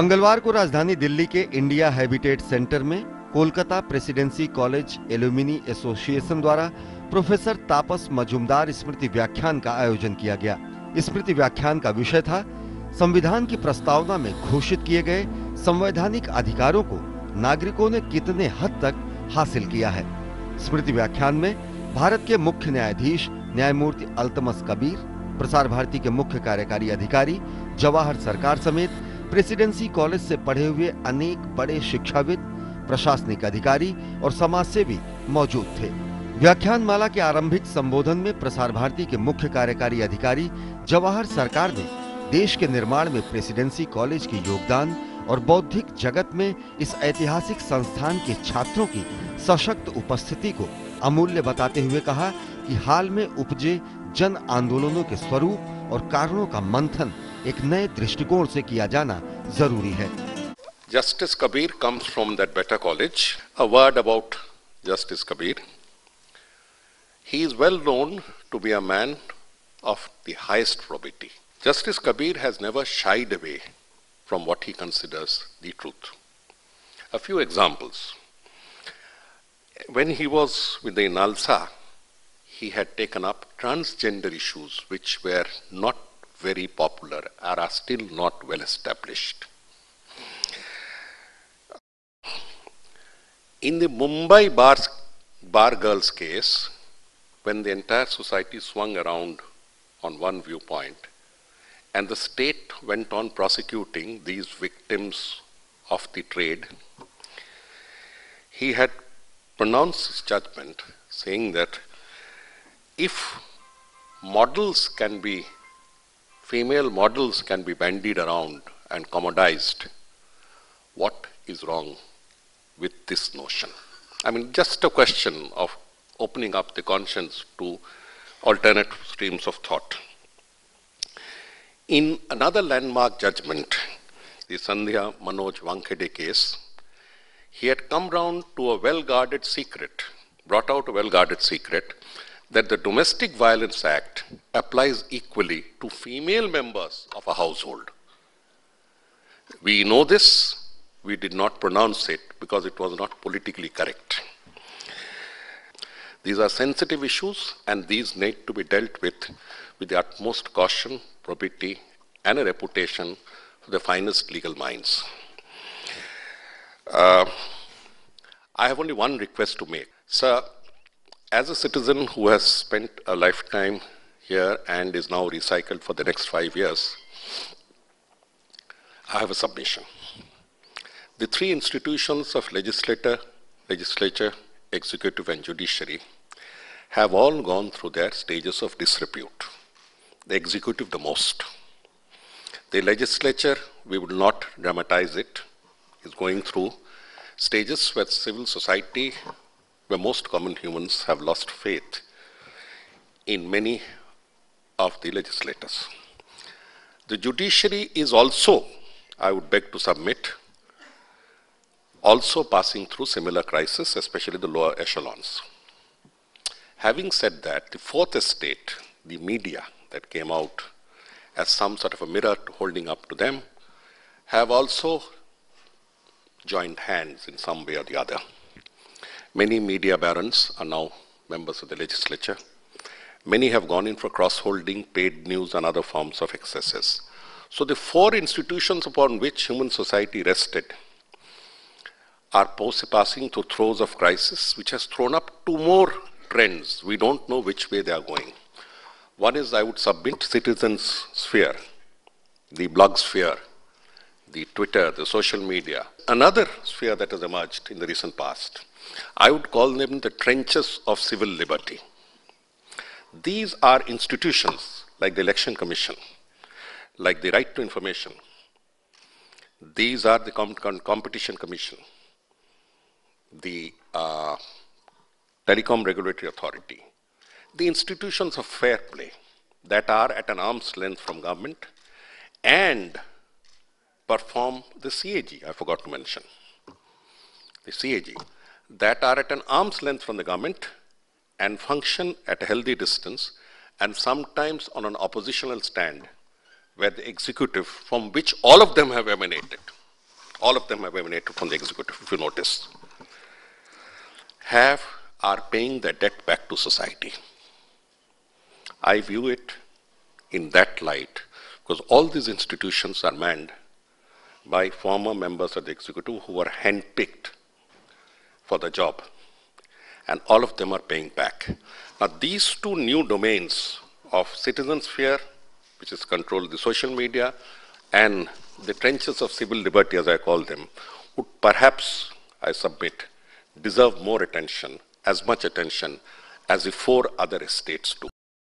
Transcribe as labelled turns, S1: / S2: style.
S1: मंगलवार को राजधानी दिल्ली के इंडिया हैबिटेट सेंटर में Kolkata presidency college alumni association द्वारा प्रोफेसर तापस मजूमदार स्मृति व्याख्यान का आयोजन किया गया। स्मृति व्याख्यान का विषय था संविधान की प्रस्तावना में घोषित किए गए संवैधानिक अधिकारों को नागरिकों ने कितने हद तक हासिल किया है। स्मृति व्याख्यान में भारत के मुख्य न्यायाधीश न्यायमूर्ति अल्तमस कबीर, प्रसार भारती के मुख्य कार्यकारी अधिकारी जवाहर सरकार समेत प्रेसिडेंसी कॉलेज से पढ़े हुए अनेक बड़े शिक्षाविद, प्रशासनिक अधिकारी और समाजसेवी मौजूद थे। व्याख्यानमाला के आरंभिक संबोधन में प्रसार भारती के मुख्य कार्यकारी अधिकारी जवाहर सरकार ने देश के निर्माण में प्रेसिडेंसी कॉलेज के योगदान और बौद्धिक जगत में इस ऐतिहासिक संस्थान के छात्रों की सशक्त उपस्थिति को अमूल्य बताते हुए कहा कि हाल में उपजे जन आंदोलनों के स्वरूप और कारणों का मंथन एक नए दृष्टिकोण से किया जाना जरूरी है।
S2: Justice Kabir comes from that better college. A word about Justice Kabir. He is well known to be a man of the highest probity. Justice Kabir has never shied away from what he considers the truth. A few examples. When he was with the Nalsa, he had taken up transgender issues which were not very popular or are still not well established. In the Mumbai bar girls case, when the entire society swung around on one viewpoint and the state went on prosecuting these victims of the trade, he had pronounced his judgment saying that if female models can be bandied around and commodized, what is wrong with this notion? I mean, just a question of opening up the conscience to alternate streams of thought. In another landmark judgment, the Sandhya Manoj Wankhede case, he had come round to a well-guarded secret, brought out a well-guarded secret, that the Domestic Violence Act applies equally to female members of a household. We know this, we did not pronounce it because it was not politically correct. These are sensitive issues and these need to be dealt with the utmost caution, probity, and a reputation for the finest legal minds. I have only one request to make. Sir, as a citizen who has spent a lifetime here and is now recycled for the next 5 years, I have a submission. The three institutions of legislature, executive and judiciary have all gone through their stages of disrepute. The executive the most. The legislature, we will not dramatize it, is going through stages where civil society, where most common humans have lost faith in many of the legislators. The judiciary is also, I would beg to submit, also passing through similar crisis, especially the lower echelons. Having said that, the fourth estate, the media that came out as some sort of a mirror holding up to them, have also joined hands in some way or the other. Many media barons are now members of the legislature. Many have gone in for cross-holding, paid news, and other forms of excesses. So the four institutions upon which human society rested are passing through throes of crisis, which has thrown up two more trends. We don't know which way they are going. One is, I would submit, citizens' sphere, the blog sphere, the Twitter, the social media. Another sphere that has emerged in the recent past, I would call them the trenches of civil liberty. These are institutions like the Election Commission, like the Right to Information. These are the Competition Commission, the Telecom Regulatory Authority, the institutions of fair play that are at an arm's length from government and perform the CAG, I forgot to mention, the CAG, that are at an arm's length from the government and function at a healthy distance and sometimes on an oppositional stand where the executive, from which all of them have emanated, all of them have emanated from the executive, if you notice, are paying their debt back to society. I view it in that light because all these institutions are manned by former members of the executive who were handpicked for the job, and all of them are paying back. Now, these two new domains of citizen sphere, which is control of the social media, and the trenches of civil liberty, as I call them, would perhaps, I submit, deserve more attention, as much attention as the four other estates do.